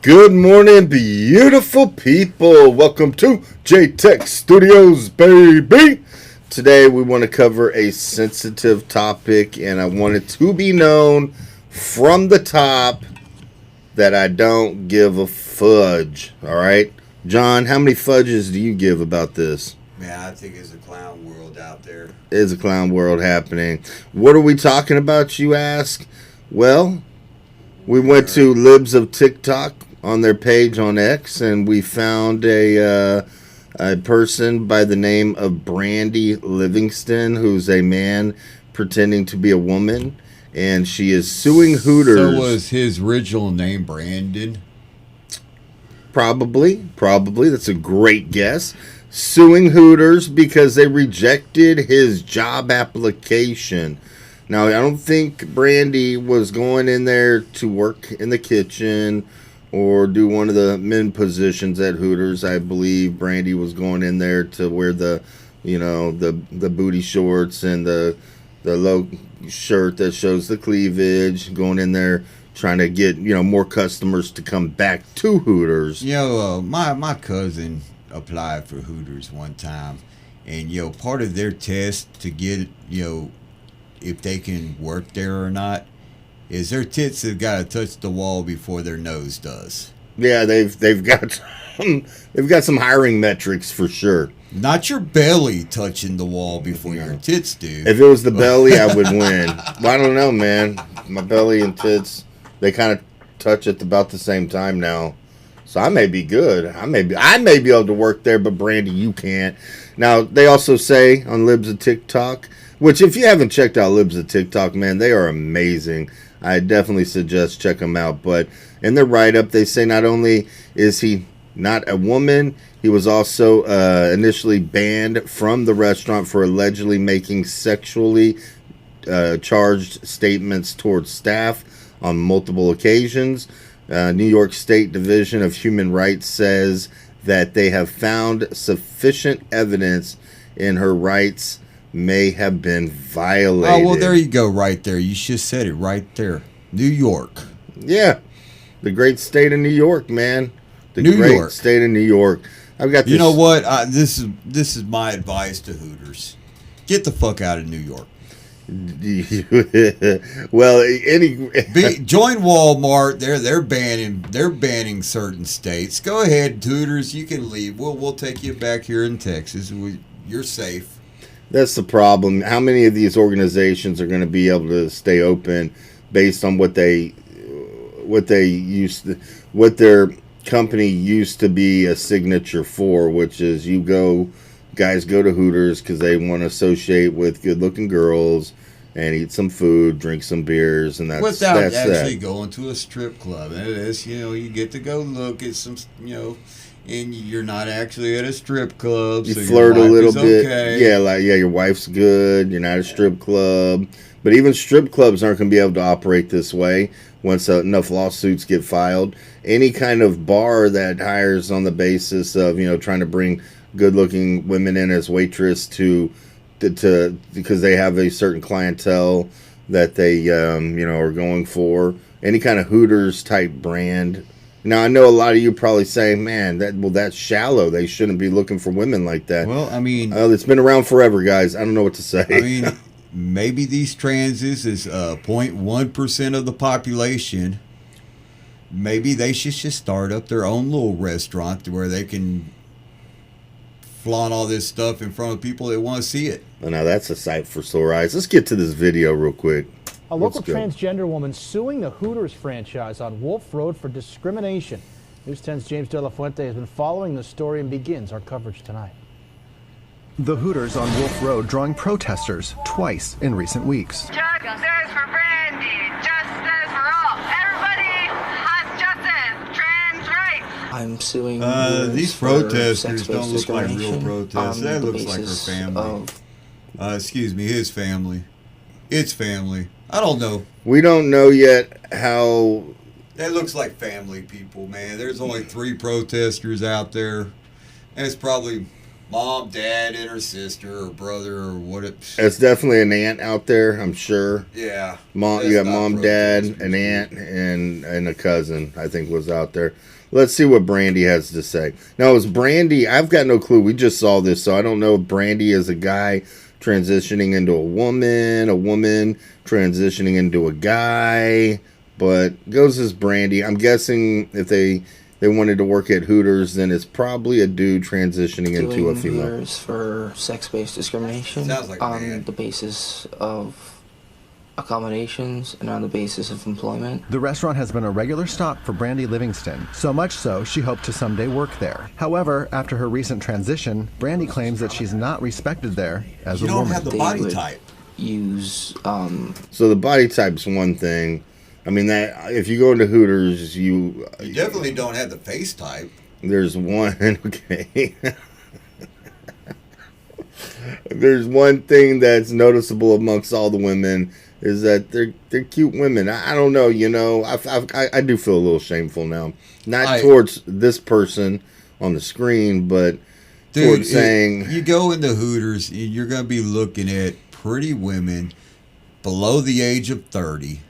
Good morning, beautiful people. Welcome to J-Tech Studios, baby. Today we want to cover a sensitive topic, and I want it to be known from the top that I don't give a fudge. All right, John, how many fudges do you give about this? Man, I think it's a clown world out there. Is a clown world happening? What are we talking about, you ask? Well, we went to Libs of TikTok on their page on X, and we found a person by the name of Brandy Livingston, who's a man pretending to be a woman, and she is suing Hooters. So was his original name Brandon? Probably. That's a great guess. Suing Hooters because they rejected his job application. Now, I don't think Brandy was going in there to work in the kitchen or do one of the men positions at Hooters. I believe Brandy was going in there to wear the booty shorts and the low shirt that shows the cleavage, going in there trying to get, more customers to come back to Hooters. My cousin applied for Hooters one time, and part of their test to get if they can work there or not is their tits have got to touch the wall before their nose does. Yeah, they've got some hiring metrics for sure. Not your belly touching the wall before your tits do. If it was the belly, I would win. Well, I don't know, man. My belly and tits, they kind of touch at about the same time now. So I may be good. I may be able to work there, but Brandy, you can't. Now, they also say on Libs of TikTok, which if you haven't checked out Libs of TikTok, man, they are amazing. I definitely suggest check them out. But in their write-up, they say not only is he not a woman, he was also initially banned from the restaurant for allegedly making sexually charged statements towards staff on multiple occasions. New York State Division of Human Rights says that they have found sufficient evidence in her rights may have been violated. Oh, well, there you go, right there. You just said it right there. New York. Yeah, the great state of New York, man. The state of New York. I've got this. You know what? This is my advice to Hooters. Get the fuck out of New York. Well, join Walmart. They're banning certain states. Go ahead, Hooters. You can leave. We'll take you back here in Texas. You're safe. That's the problem. How many of these organizations are going to be able to stay open based on what their company used to be a signature for, which is guys go to Hooters because they want to associate with good-looking girls and eat some food, drink some beers, and that's actually going to a strip club. And it is, you get to go look at some, and you're not actually at a strip club. You so flirt a little bit. Okay. Yeah, your wife's good. You're not at a strip club. But even strip clubs aren't going to be able to operate this way once enough lawsuits get filed. Any kind of bar that hires on the basis of, trying to bring good-looking women in as waitress to because they have a certain clientele that they are going for. Any kind of Hooters type brand. Now, I know a lot of you probably say, man, that's shallow. They shouldn't be looking for women like that. Well, I mean, it's been around forever, guys. I don't know what to say. I mean, maybe these transes is 0.1% of the population. Maybe they should just start up their own little restaurant where they can flaunt all this stuff in front of people that want to see it. Well, now that's a sight for sore eyes. Let's get to this video real quick. A local transgender woman suing the Hooters franchise on Wolf Road for discrimination. News 10's James De La Fuente has been following the story and begins our coverage tonight. The Hooters on Wolf Road drawing protesters twice in recent weeks. Justice for Brandy, justice for all. Everybody has justice, trans rights. I'm suing these protesters don't look like real protesters. That looks like her family. Excuse me, his family. Its family. I don't know. We don't know yet how. That looks like family people, man. There's only 3 protesters out there, and it's probably mom, dad, and her sister or brother or what it. It's definitely an aunt out there, I'm sure. Yeah. Mom, That's you got not mom, dad, protest, an aunt, and a cousin, I think, was out there. Let's see what Brandy has to say. Now, is Brandy, I've got no clue. We just saw this, so I don't know if Brandy is a guy transitioning into a woman transitioning into a guy, but goes as Brandy. I'm guessing if they wanted to work at Hooters, then it's probably a dude transitioning into a female. Hooters for sex-based discrimination Sounds like a on man. the basis of accommodations and on the basis of employment. The restaurant has been a regular stop for Brandy Livingston, so much so she hoped to someday work there. However, after her recent transition, Brandy claims that she's not respected there as You a don't woman. have the They body would type. use So the body type's one thing. I mean, that if you go into Hooters, You definitely don't have the face type. there's one. Okay. There's one thing that's noticeable amongst all the women is that they're cute women. I don't know, I do feel a little shameful now, not towards this person on the screen, but towards saying you go into Hooters, you're going to be looking at pretty women below the age of 30.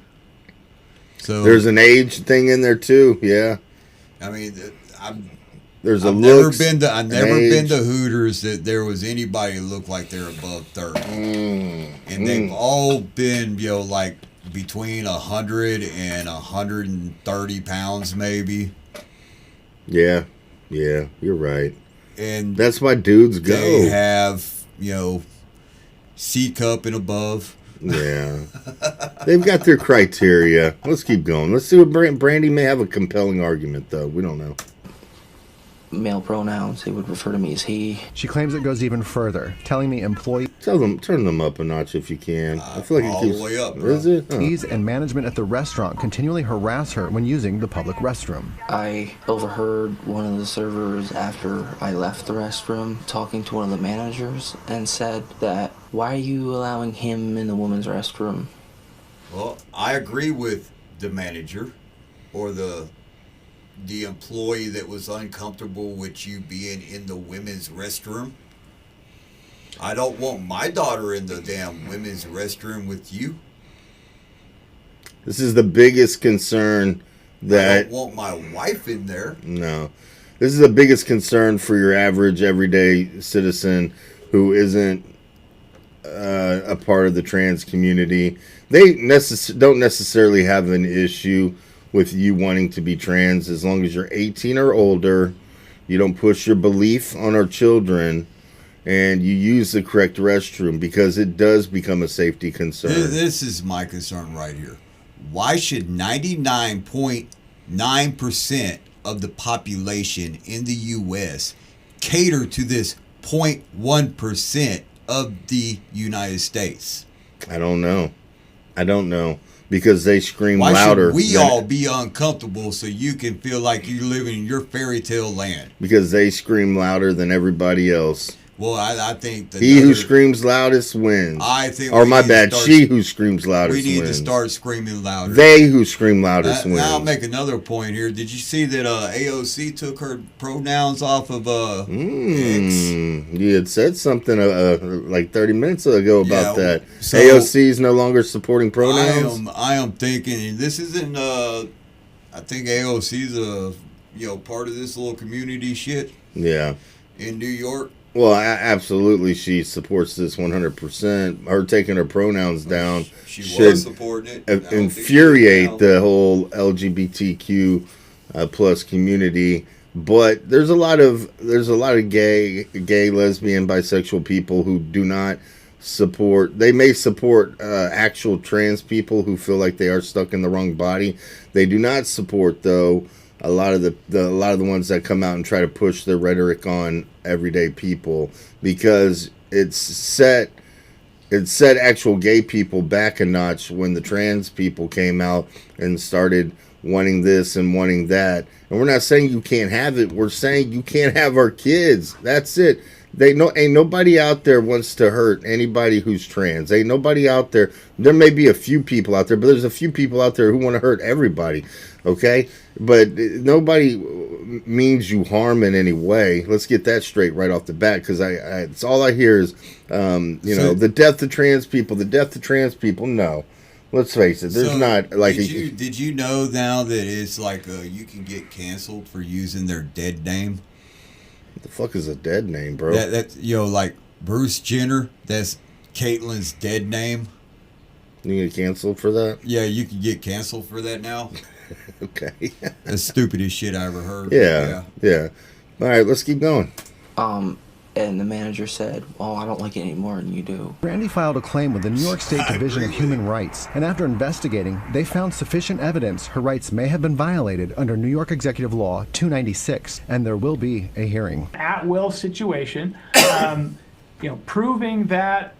So there's an age thing in there too. Yeah, I mean, there's a I've looks. I've never age. been to Hooters that there was anybody who looked like they're above 30. And they've all been, like between 100 and 130 pounds maybe. Yeah, you're right. And That's why dudes go. they have, C cup and above. Yeah. They've got their criteria. Let's keep going. Let's see what Brandy may have a compelling argument, though. We don't know. male pronouns. They would refer to me as he. She claims it goes even further, telling me employees Turn them up a notch if you can. I feel like all it keeps, the way up, bro. Is it? Oh. and management at the restaurant continually harass her when using the public restroom. I overheard one of the servers after I left the restroom talking to one of the managers and said that, why are you allowing him in the women's restroom? Well, I agree with the manager or the employee that was uncomfortable with you being in the women's restroom. I don't want my daughter in the damn women's restroom with you. This is the biggest concern I that don't want my wife in there. no. This is the biggest concern for your average everyday citizen who isn't a part of the trans community. They don't necessarily have an issue with you wanting to be trans as long as you're 18 or older, you don't push your belief on our children, and you use the correct restroom, because it does become a safety concern. This is my concern right here. Why should 99.9% of the population in the U.S. cater to this 0.1% of the United States? I don't know. Because they scream Why louder. should we than- all be uncomfortable so you can feel like you're living in your fairy tale land? Because they scream louder than everybody else. Well, I think He who screams loudest wins. I think Or we my need to bad, start- she who screams loudest we need wins. to start screaming louder. They who scream loudest wins. I'll make another point here. Did you see that AOC took her pronouns off of X? You had said something like 30 minutes ago about Yeah, that. so- AOC is no longer supporting pronouns. I am thinking, and this isn't. I think AOC's part of this little community shit Yeah. in New York. Well, absolutely, she supports this 100%. Her taking her pronouns down She should was supporting it. I don't think she infuriate is now. the whole LGBTQ plus community. But there's a lot of gay, lesbian, bisexual people who do not support. They may support actual trans people who feel like they are stuck in the wrong body. They do not support, though, a lot of the ones that come out and try to push their rhetoric on everyday people, because it set actual gay people back a notch when the trans people came out and started wanting this and wanting that. And we're not saying you can't have it. We're saying you can't have our kids. That's it. Ain't nobody out there wants to hurt anybody who's trans. Ain't nobody out there. There may be a few people out there, but there's a few people out there who want to hurt everybody. Okay? But nobody, means you harm in any way. Let's get that straight right off the bat, because it's all I hear is, the death of trans people, the death of trans people. No, let's face it. There's not like. Did you know now that it's like you can get canceled for using their dead name? What the fuck is a dead name, bro? That like Bruce Jenner. That's Caitlyn's dead name. You get canceled for that? Yeah, you can get canceled for that now. Okay. That's the stupidest shit I ever heard. Yeah. All right, let's keep going. And the manager said, "Oh, I don't like it any more than you do." Brandy filed a claim with the New York State Division of Human Rights, and after investigating, they found sufficient evidence her rights may have been violated under New York Executive Law 296, and there will be a hearing. At-will situation, proving that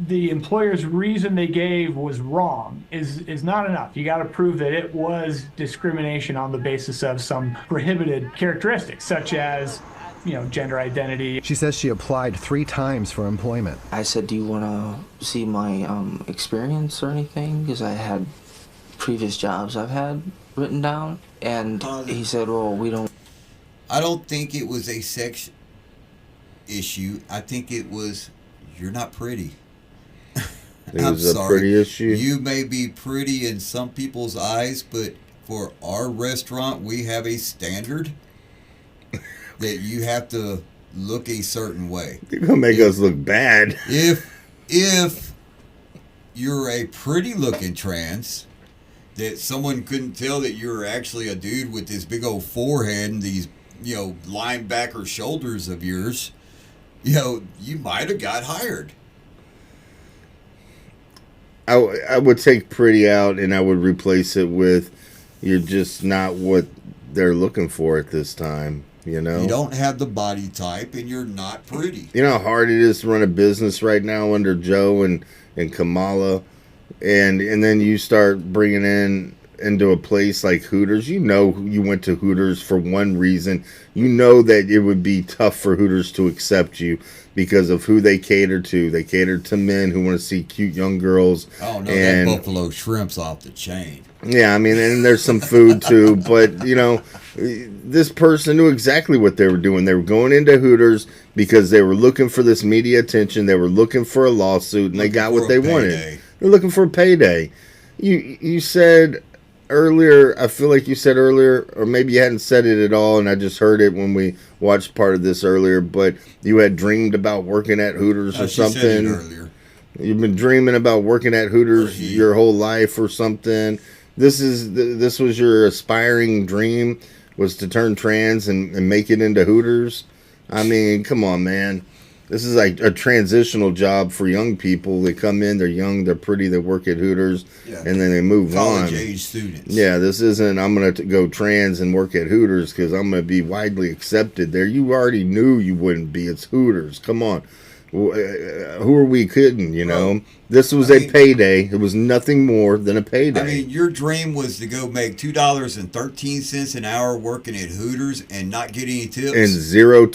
the employer's reason they gave was wrong is not enough. You got to prove that it was discrimination on the basis of some prohibited characteristics, such as, gender identity. She says she applied 3 times for employment. I said, "Do you want to see my experience or anything?" Because I had previous jobs I've had written down. And he said, "Well, we don't." I don't think it was a sex issue. I think it was, you're not pretty. It was a pretty issue. You may be pretty in some people's eyes, but for our restaurant, we have a standard that you have to look a certain way. You're gonna make us look bad. If you're a pretty looking trans, that someone couldn't tell that you're actually a dude with this big old forehead and these, linebacker shoulders of yours, you might have got hired. I would take pretty out and I would replace it with, you're just not what they're looking for at this time. You don't have the body type and you're not pretty. You know how hard it is to run a business right now under Joe and Kamala, and then you start bringing into a place like Hooters. You went to Hooters for one reason. You know that it would be tough for Hooters to accept you because of who they cater to. They cater to men who want to see cute young girls. Oh no, that buffalo shrimp's off the chain. Yeah, I mean, and there's some food too, but this person knew exactly what they were doing. They were going into Hooters because they were looking for this media attention. They were looking for a lawsuit, and they got what they wanted. They're looking for a payday. You said earlier, I feel like you said earlier, or maybe you hadn't said it at all, and I just heard it when we watched part of this earlier, but you had dreamed about working at Hooters or something. Said it earlier. You've been dreaming about working at Hooters your whole life or something. This was your aspiring dream, was to turn trans and make it into Hooters. I mean, come on, man. This is like a transitional job for young people. They come in, they're young, they're pretty, they work at Hooters, and then they move on. College-age students. Yeah, this isn't, I'm going to go trans and work at Hooters because I'm going to be widely accepted there. You already knew you wouldn't be. It's Hooters. Come on. Who are we kidding, Bro, this was a payday. It was nothing more than a payday. I mean, your dream was to go make $2.13 an hour working at Hooters and not get any tips? And zero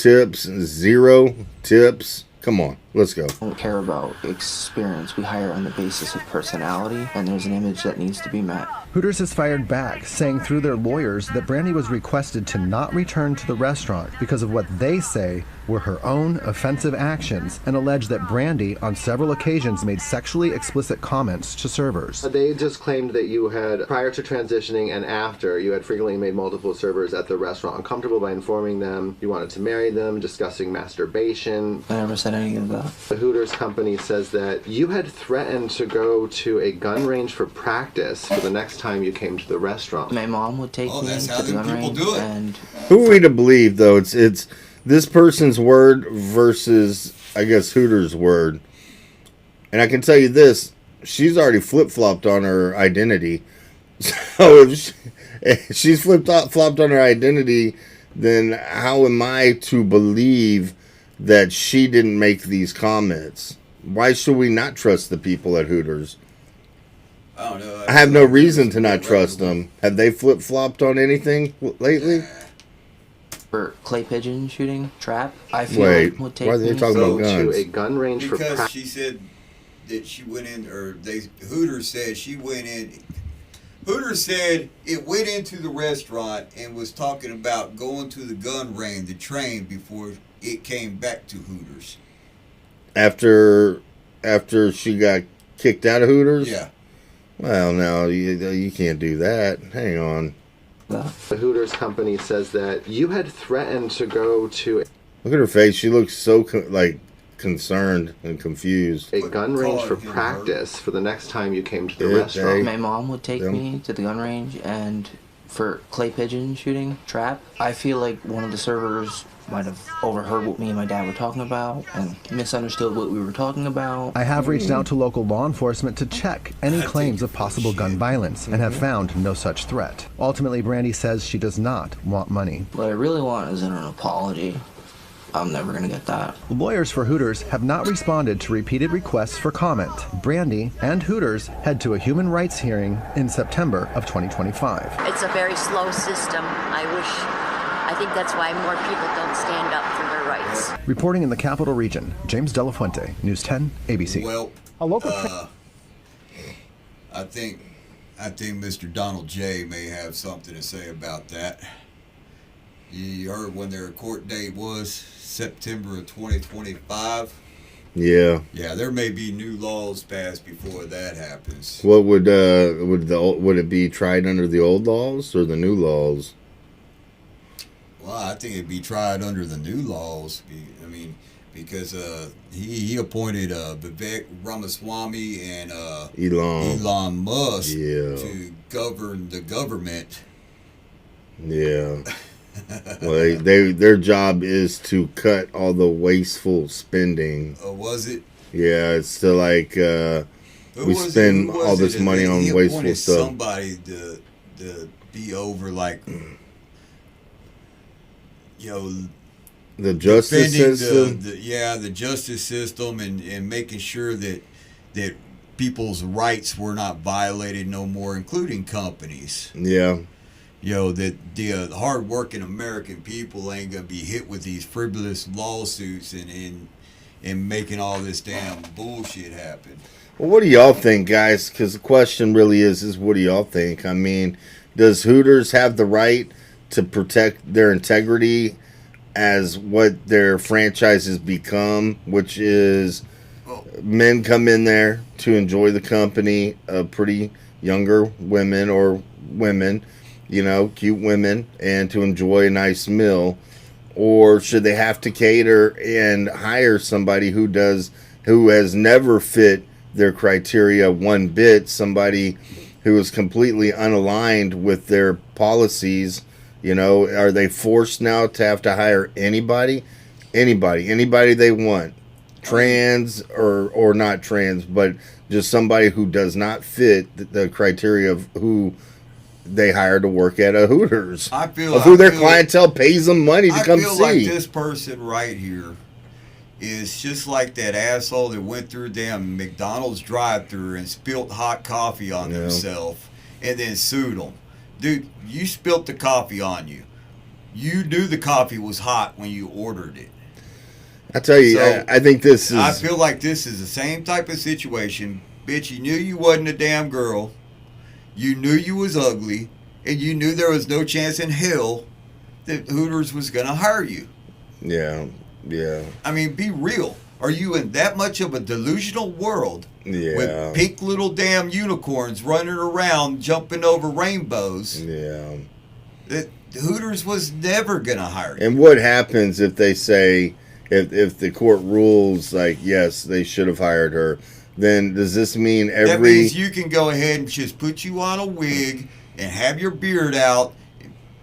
tips. Come on, let's go. I don't care about experience. We hire on the basis of personality, and there's an image that needs to be met. Hooters has fired back, saying through their lawyers that Brandy was requested to not return to the restaurant because of what they say were her own offensive actions, and allege that Brandy on several occasions made sexually explicit comments to servers. They just claimed that you had, prior to transitioning and after, you had frequently made multiple servers at the restaurant uncomfortable by informing them you wanted to marry them, discussing masturbation. I never said any of that. The Hooters company says that you had threatened to go to a gun range for practice for the next time you came to the restaurant. My mom would take me to the gun range. And who are we to believe, though? It's this person's word versus, I guess, Hooters' word. And I can tell you this, she's already flip-flopped on her identity. So if she's flip-flopped on her identity, then how am I to believe that she didn't make these comments? Why should we not trust the people at Hooters? I don't know. I have no reason to not trust them. Have they flip-flopped on anything lately? For clay pigeon shooting trap, I feel Wait, would take why are they me talking about To guns? a gun range for Because practice. she said that she went in, or Hooters said she went in Hooters said it went into the restaurant and was talking about going to the gun range, the train, before it came back to Hooters. After she got kicked out of Hooters? Yeah. Well, no, you can't do that. Hang on. The Hooters company says that you had threatened to go to Look at her face. She looks so concerned and confused. a gun range for practice for the next time you came to the restaurant. My mom would take me to the gun range and for clay pigeon shooting trap. I feel like one of the servers might have overheard what me and my dad were talking about and misunderstood what we were talking about. I have reached out to local law enforcement to check any claims of possible gun violence and have found no such threat. Ultimately, Brandy says she does not want money. What I really want is an apology. I'm never gonna get that. Lawyers for Hooters have not responded to repeated requests for comment. Brandy and Hooters head to a human rights hearing in September of 2025. It's a very slow system. I think that's why more people don't stand up for their rights. Reporting in the Capital Region, James De La Fuente, News 10, ABC. Well, A local I think Mr. Donald J. may have something to say about that. You heard when their court date was September of 2025. Yeah. Yeah, there may be new laws passed before that happens. What would it be tried under the old laws or the new laws? Well, I think it'd be tried under the new laws. I mean, because he appointed Vivek Ramaswamy and Elon Musk to govern the government. Yeah. Well, their job is to cut all the wasteful spending. Oh, was it? Yeah, it's to like we spend all this money on wasteful stuff. Somebody to be over like. You know, the justice system. The justice system and making sure that people's rights were not violated no more, including companies. Yeah. You know, that the hard-working American people ain't gonna be hit with these frivolous lawsuits and making all this damn bullshit happen. Well, what do y'all think, guys? Because the question really is what do y'all think? I mean, does Hooters have the right to protect their integrity as what their franchises become, which is men come in there to enjoy the company of pretty younger women or women, you know, cute women, and to enjoy a nice meal? Or should they have to cater and hire somebody who has never fit their criteria one bit, somebody who is completely unaligned with their policies? You know, are they forced now to have to hire anybody they want, trans or not trans, but just somebody who does not fit the criteria of who they hire to work at a Hooters, their clientele pays them money to come see. I feel like this person right here is just like that asshole that went through damn McDonald's drive-thru and spilled hot coffee on himself and then sued them. Dude, you spilt the coffee on you. You knew the coffee was hot when you ordered it. I tell you, so, I think this is... I feel like this is the same type of situation. Bitch, you knew you wasn't a damn girl. You knew you was ugly. And you knew there was no chance in hell that Hooters was going to hire you. Yeah, yeah. I mean, be real. Are you in that much of a delusional world with pink little damn unicorns running around jumping over rainbows? Yeah. That Hooters was never going to hire you. And what happens if they say, if the court rules like, yes, they should have hired her, then does this mean That means you can go ahead and just put you on a wig and have your beard out,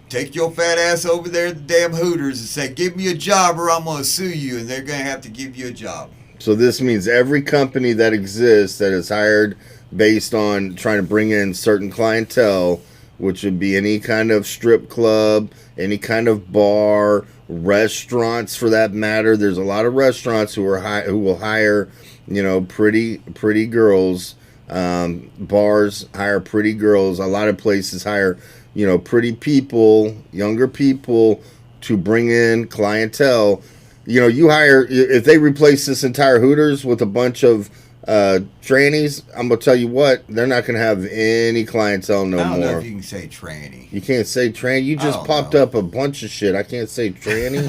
take your fat ass over there at the damn Hooters and say, give me a job or I'm going to sue you, and they're going to have to give you a job. So this means every company that exists that is hired based on trying to bring in certain clientele, which would be any kind of strip club, any kind of bar, restaurants for that matter. There's a lot of restaurants who will hire, you know, pretty girls. Bars hire pretty girls. A lot of places hire, you know, pretty people, younger people to bring in clientele. You hire, if they replace this entire Hooters with a bunch of trannies, I'm gonna tell you what, they're not gonna have any clientele no I don't more. know if you can say tranny. You can't say tranny. You just popped know. up a bunch of shit. I can't say tranny.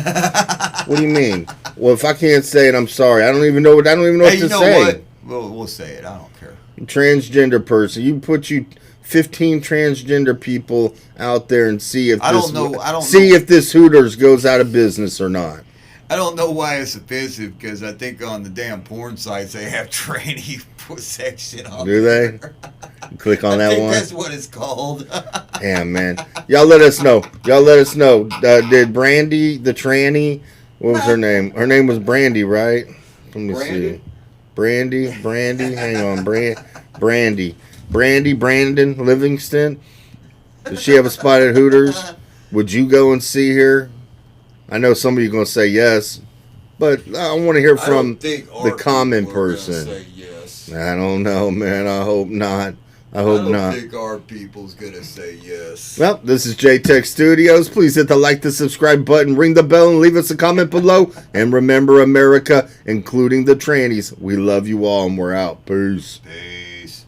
What do you mean? Well, if I can't say it, I'm sorry. I don't even know what to You know say. what? We'll say it. I don't care. Transgender person. You put 15 transgender people out there and see if if this Hooters goes out of business or not. I don't know why it's offensive, because I think on the damn porn sites they have tranny section on. Do they? Click on that one. That's what it's called. Damn, man. Y'all let us know. Did Brandy, the tranny, what was her name? Her name was Brandy, right? Let me see. Brandy. Hang on, Brandy, Brandon Livingston. Does she have a spot at Hooters? Would you go and see her? I know some of you are going to say yes, but I want to hear from the common person. Say yes. I don't know, man. I hope not. I don't think our people's going to say yes. Well, this is J-Tech Studios. Please hit the like, the subscribe button, ring the bell, and leave us a comment below. And remember, America, including the trannies, we love you all, and we're out. Peace. Peace.